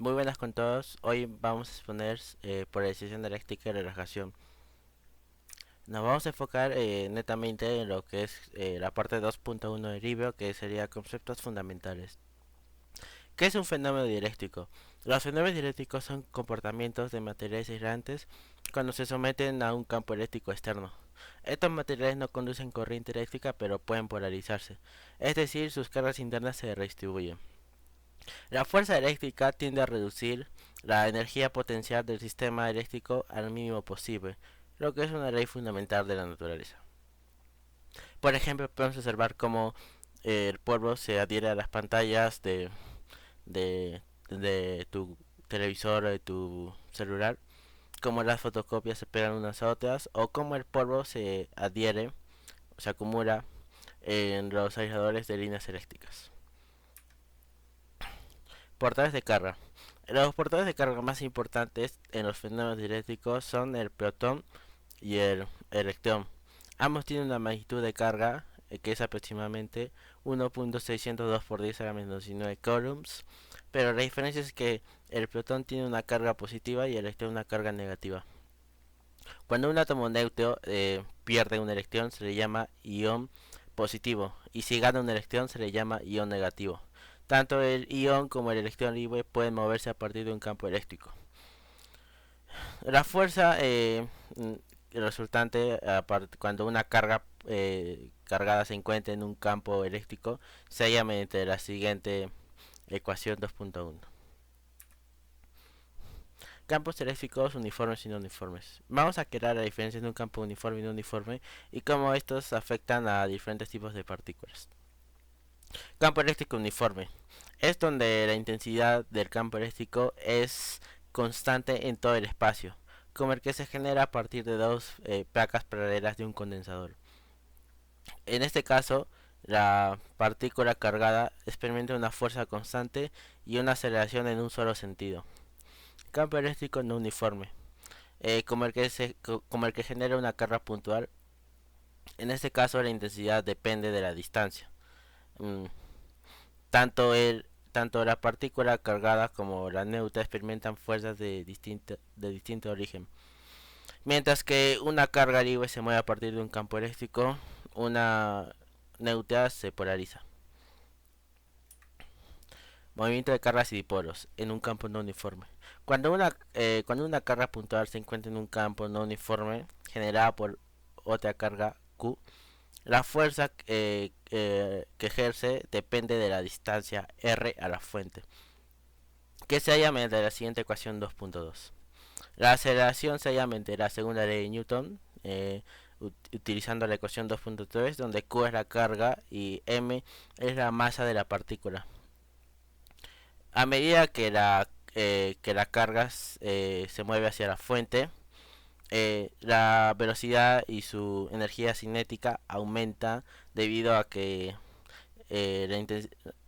Muy buenas con todos. Hoy vamos a exponer polarización eléctrica y relajación. Nos vamos a enfocar netamente en lo que es la parte 2.1 del libro, que sería conceptos fundamentales. ¿Qué es un fenómeno dieléctrico? Los fenómenos dieléctricos son comportamientos de materiales aislantes cuando se someten a un campo eléctrico externo. Estos materiales no conducen corriente eléctrica, pero pueden polarizarse, es decir, sus cargas internas se redistribuyen. La fuerza eléctrica tiende a reducir la energía potencial del sistema eléctrico al mínimo posible, lo que es una ley fundamental de la naturaleza. Por ejemplo, podemos observar cómo el polvo se adhiere a las pantallas de tu televisor o de tu celular, cómo las fotocopias se pegan unas a otras, o cómo el polvo se adhiere, se acumula en los aisladores de líneas eléctricas. Portadores de carga. Los portadores de carga más importantes en los fenómenos dieléctricos son el protón y el electrón. Ambos tienen una magnitud de carga que es aproximadamente 1.602 por 10 a la menos 19 coulombs, pero la diferencia es que el protón tiene una carga positiva y el electrón una carga negativa. Cuando un átomo neutro pierde un electrón se le llama ion positivo y si gana un electrón se le llama ion negativo. Tanto el ion como el electrón libre pueden moverse a partir de un campo eléctrico. La fuerza resultante cuando una carga cargada se encuentra en un campo eléctrico se halla mediante la siguiente ecuación 2.1. Campos eléctricos uniformes y no uniformes. Vamos a crear la diferencia entre un campo uniforme y no uniforme y cómo estos afectan a diferentes tipos de partículas. Campo eléctrico uniforme. Es donde la intensidad del campo eléctrico es constante en todo el espacio, como el que se genera a partir de dos placas paralelas de un condensador. En este caso, la partícula cargada experimenta una fuerza constante y una aceleración en un solo sentido. Campo eléctrico no uniforme, como el que genera una carga puntual. En este caso, la intensidad depende de la distancia. Mm, tanto la partícula cargada como la neutra experimentan fuerzas de distinto origen. Mientras que una carga libre se mueve a partir de un campo eléctrico, una neutra se polariza. Movimiento de cargas y dipolos en un campo no uniforme. Cuando una carga puntual se encuentra en un campo no uniforme generada por otra carga Q, la fuerza que ejerce depende de la distancia R a la fuente, que se halla mediante la siguiente ecuación 2.2. La aceleración se halla mediante la segunda ley de Newton, utilizando la ecuación 2.3, donde Q es la carga y M es la masa de la partícula. A medida que la carga se mueve hacia la fuente, la velocidad y su energía cinética aumenta debido a que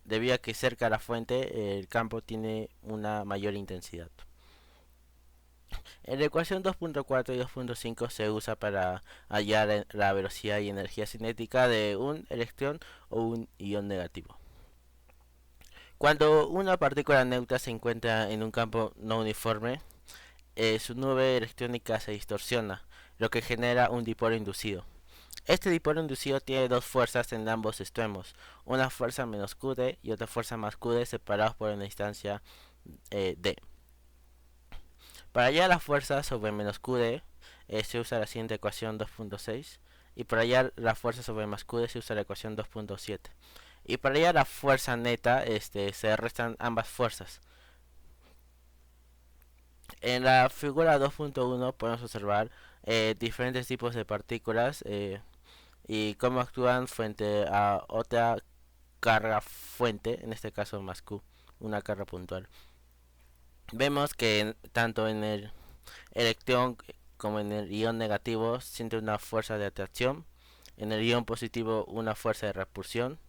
debido a que cerca de la fuente el campo tiene una mayor intensidad. En la ecuación 2.4 y 2.5 se usa para hallar la velocidad y energía cinética de un electrón o un ion negativo. Cuando una partícula neutra se encuentra en un campo no uniforme, su nube electrónica se distorsiona, lo que genera un dipolo inducido. Este dipolo inducido tiene dos fuerzas en ambos extremos, una fuerza menos Qd y otra fuerza más Qd separados por una distancia d. Para hallar la fuerza sobre menos Qd se usa la siguiente ecuación 2.6 y para hallar la fuerza sobre más Qd se usa la ecuación 2.7. Y para hallar la fuerza neta se restan ambas fuerzas. En la figura 2.1 podemos observar diferentes tipos de partículas y cómo actúan frente a otra carga fuente, en este caso más Q, una carga puntual. Vemos que tanto en el electrón como en el ion negativo siente una fuerza de atracción, en el ion positivo una fuerza de repulsión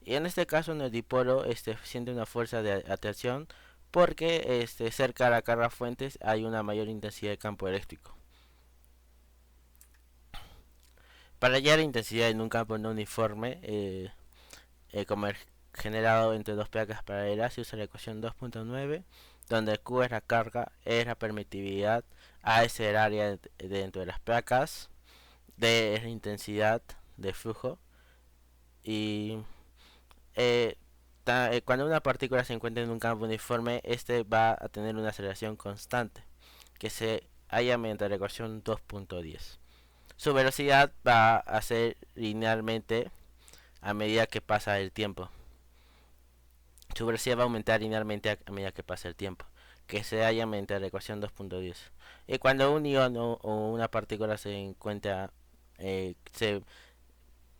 y en este caso en el dipolo siente una fuerza de atracción porque cerca de la carga fuente hay una mayor intensidad de campo eléctrico. Para hallar la intensidad en un campo no uniforme, como el generado entre dos placas paralelas, se usa la ecuación 2.9 donde Q es la carga, E es la permitividad, A es el área dentro de las placas, D es la intensidad de flujo y eh, cuando una partícula se encuentra en un campo uniforme, este va a tener una aceleración constante que se halla mediante la ecuación 2.10. Su velocidad va a ser linealmente a medida que pasa el tiempo. Su velocidad va a aumentar linealmente a medida que pasa el tiempo, que se halla mediante la ecuación 2.10. Y cuando un ion o una partícula se encuentra,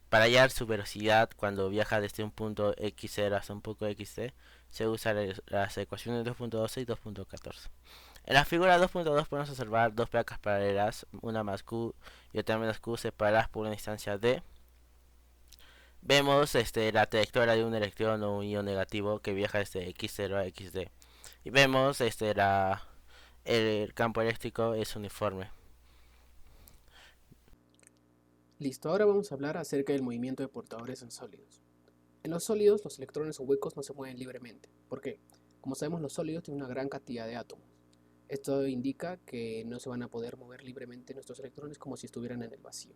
para hallar su velocidad cuando viaja desde un punto x0 hasta un punto xt, se usan las ecuaciones 2.12 y 2.14. En la figura 2.2 podemos observar dos placas paralelas, una más Q y otra menos Q, separadas por una distancia D. Vemos la trayectoria de un electrón o un ion negativo que viaja desde x0 a xd. Y vemos el campo eléctrico es uniforme. Listo, ahora vamos a hablar acerca del movimiento de portadores en sólidos. En los sólidos, los electrones o huecos no se mueven libremente. ¿Por qué? Como sabemos, los sólidos tienen una gran cantidad de átomos. Esto indica que no se van a poder mover libremente nuestros electrones como si estuvieran en el vacío.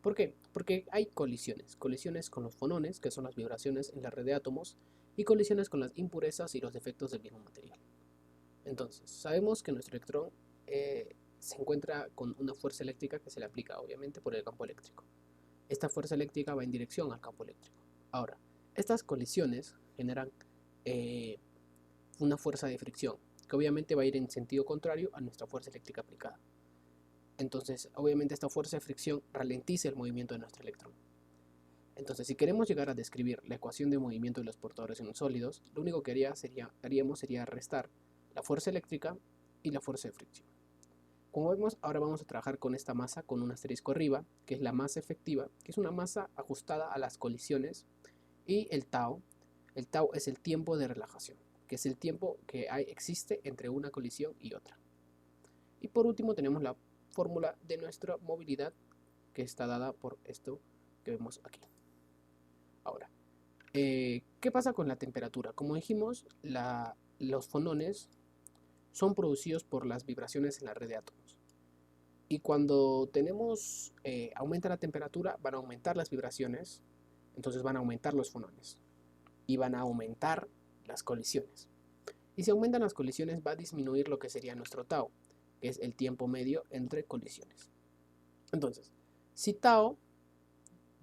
¿Por qué? Porque hay colisiones con los fonones, que son las vibraciones en la red de átomos, y colisiones con las impurezas y los defectos del mismo material. Entonces, sabemos que nuestro electrón se encuentra con una fuerza eléctrica que se le aplica, obviamente, por el campo eléctrico. Esta fuerza eléctrica va en dirección al campo eléctrico. Ahora, estas colisiones generan una fuerza de fricción, que obviamente va a ir en sentido contrario a nuestra fuerza eléctrica aplicada. Entonces, obviamente esta fuerza de fricción ralentiza el movimiento de nuestro electrón. Entonces, si queremos llegar a describir la ecuación de movimiento de los portadores en sólidos, lo único que haríamos sería restar la fuerza eléctrica y la fuerza de fricción. Como vemos, ahora vamos a trabajar con esta masa con un asterisco arriba, que es la masa efectiva, que es una masa ajustada a las colisiones, y el tau. El tau es el tiempo de relajación, que es el tiempo que existe entre una colisión y otra. Y por último tenemos la fórmula de nuestra movilidad, que está dada por esto que vemos aquí. Ahora, ¿qué pasa con la temperatura? Como dijimos, los fonones son producidos por las vibraciones en la red de átomos. Y cuando aumenta la temperatura, van a aumentar las vibraciones, entonces van a aumentar los fonones y van a aumentar las colisiones. Y si aumentan las colisiones, va a disminuir lo que sería nuestro tau, que es el tiempo medio entre colisiones. Entonces, si tau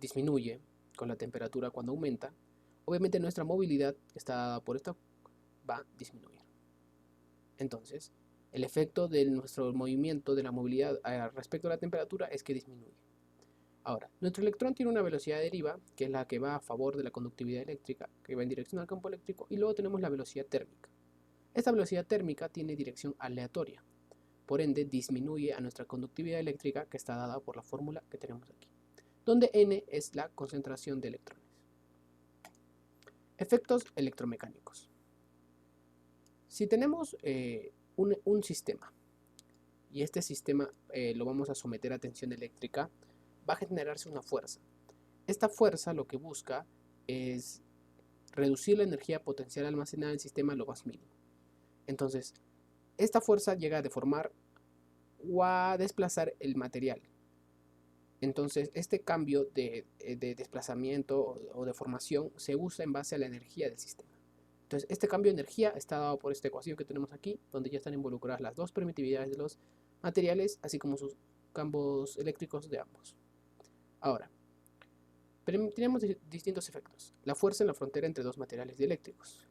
disminuye con la temperatura cuando aumenta, obviamente nuestra movilidad, que está dada por esto, va a disminuir. Entonces, el efecto de nuestro movimiento, de la movilidad respecto a la temperatura, es que disminuye. Ahora, nuestro electrón tiene una velocidad de deriva, que es la que va a favor de la conductividad eléctrica, que va en dirección al campo eléctrico, y luego tenemos la velocidad térmica. Esta velocidad térmica tiene dirección aleatoria, por ende disminuye a nuestra conductividad eléctrica, que está dada por la fórmula que tenemos aquí, donde N es la concentración de electrones. Efectos electromecánicos. Si tenemos un sistema, y este sistema lo vamos a someter a tensión eléctrica, va a generarse una fuerza. Esta fuerza lo que busca es reducir la energía potencial almacenada en el sistema a lo más mínimo. Entonces, esta fuerza llega a deformar o a desplazar el material. Entonces, este cambio de desplazamiento o deformación se usa en base a la energía del sistema. Entonces, este cambio de energía está dado por esta ecuación que tenemos aquí, donde ya están involucradas las dos permitividades de los materiales, así como sus campos eléctricos de ambos. Ahora, tenemos distintos efectos. La fuerza en la frontera entre dos materiales dieléctricos.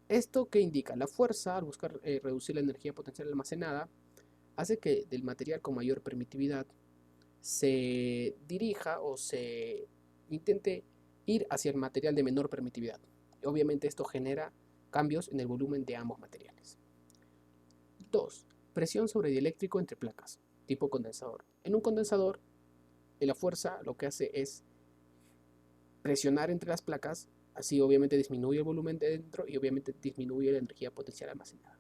¿Esto qué indica? La fuerza, al buscar reducir la energía potencial almacenada, hace que del material con mayor permitividad se dirija o se intente ir hacia el material de menor permitividad. Obviamente esto genera cambios en el volumen de ambos materiales. 2. Presión sobre dieléctrico entre placas, tipo condensador. En un condensador, la fuerza lo que hace es presionar entre las placas, así obviamente disminuye el volumen de dentro y obviamente disminuye la energía potencial almacenada.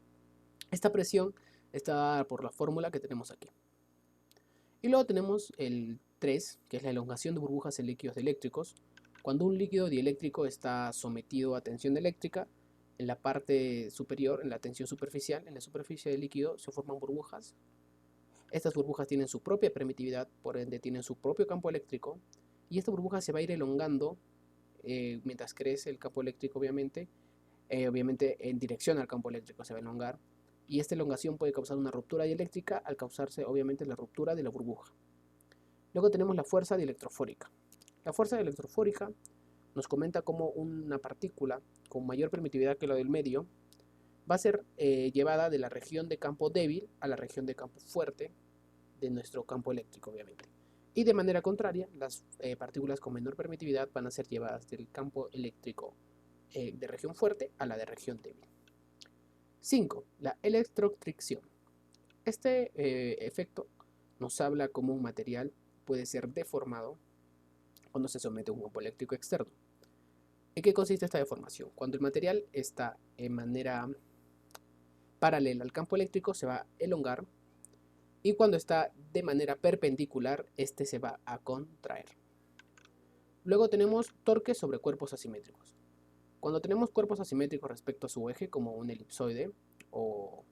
Esta presión está dada por la fórmula que tenemos aquí. Y luego tenemos el 3, que es la elongación de burbujas en líquidos dieléctricos. Cuando un líquido dieléctrico está sometido a tensión eléctrica, En la parte superior, en la tensión superficial, en la superficie del líquido, se forman burbujas. Estas burbujas tienen su propia permitividad, por ende tienen su propio campo eléctrico, y esta burbuja se va a ir elongando mientras crece el campo eléctrico, obviamente en dirección al campo eléctrico se va a elongar, y esta elongación puede causar una ruptura dieléctrica al causarse obviamente la ruptura de la burbuja. Luego tenemos la fuerza dielectrofórica. La fuerza dielectrofórica nos comenta cómo una partícula con mayor permitividad que la del medio va a ser llevada de la región de campo débil a la región de campo fuerte de nuestro campo eléctrico, obviamente. Y de manera contraria, las partículas con menor permitividad van a ser llevadas del campo eléctrico de región fuerte a la de región débil. 5. La electrostricción. Este efecto nos habla cómo un material puede ser deformado cuando se somete a un campo eléctrico externo. ¿En qué consiste esta deformación? Cuando el material está en manera paralela al campo eléctrico se va a elongar, y cuando está de manera perpendicular este se va a contraer. Luego tenemos torques sobre cuerpos asimétricos. Cuando tenemos cuerpos asimétricos respecto a su eje, como un elipsoide o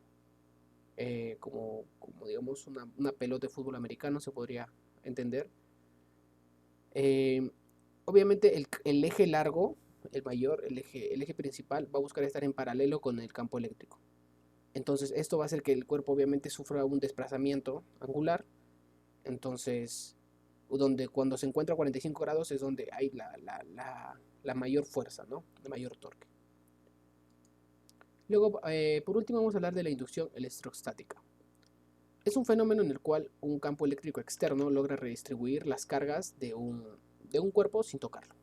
como digamos una pelota de fútbol americano se podría entender, obviamente el eje largo, el mayor, el eje principal va a buscar estar en paralelo con el campo eléctrico. Entonces esto va a hacer que el cuerpo obviamente sufra un desplazamiento angular. Entonces, donde cuando se encuentra a 45 grados es donde hay la mayor fuerza, ¿no? El mayor torque. Luego, por último, vamos a hablar de la inducción electrostática. Es un fenómeno en el cual un campo eléctrico externo logra redistribuir las cargas de un cuerpo sin tocarlo.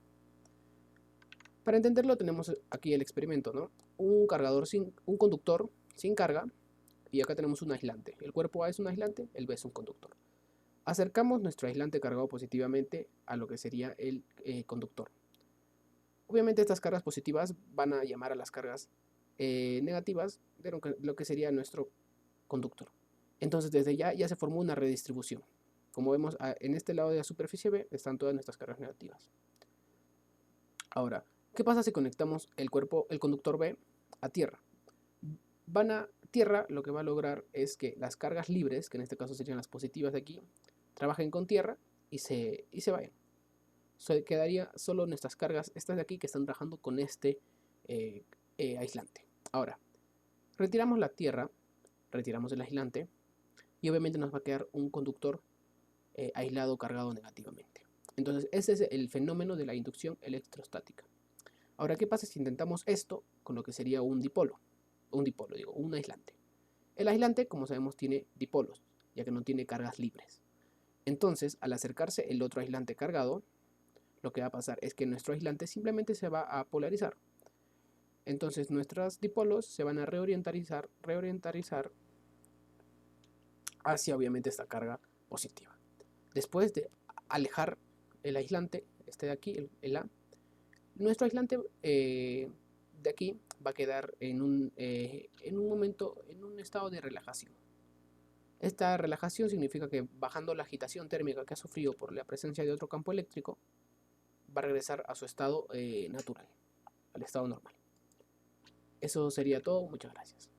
Para entenderlo tenemos aquí el experimento, ¿no? Un conductor sin carga, y acá tenemos un aislante. El cuerpo A es un aislante, el B es un conductor. Acercamos nuestro aislante cargado positivamente a lo que sería el conductor. Obviamente estas cargas positivas van a llamar a las cargas negativas de lo que sería nuestro conductor. Entonces desde ya se formó una redistribución. Como vemos en este lado de la superficie B están todas nuestras cargas negativas. Ahora, ¿qué pasa si conectamos el conductor B a tierra? Tierra lo que va a lograr es que las cargas libres, que en este caso serían las positivas de aquí, trabajen con tierra y se vayan. Quedaría solo nuestras cargas, estas de aquí, que están trabajando con este aislante. Ahora, retiramos la tierra, retiramos el aislante, y obviamente nos va a quedar un conductor aislado cargado negativamente. Entonces, ese es el fenómeno de la inducción electrostática. Ahora, ¿qué pasa si intentamos esto con lo que sería un aislante? El aislante, como sabemos, tiene dipolos, ya que no tiene cargas libres. Entonces, al acercarse el otro aislante cargado, lo que va a pasar es que nuestro aislante simplemente se va a polarizar. Entonces, nuestros dipolos se van a reorientarizar hacia, obviamente, esta carga positiva. Después de alejar el aislante, este de aquí, el A, nuestro aislante de aquí va a quedar en un momento, en un estado de relajación. Esta relajación significa que bajando la agitación térmica que ha sufrido por la presencia de otro campo eléctrico, va a regresar a su estado natural, al estado normal. Eso sería todo, muchas gracias.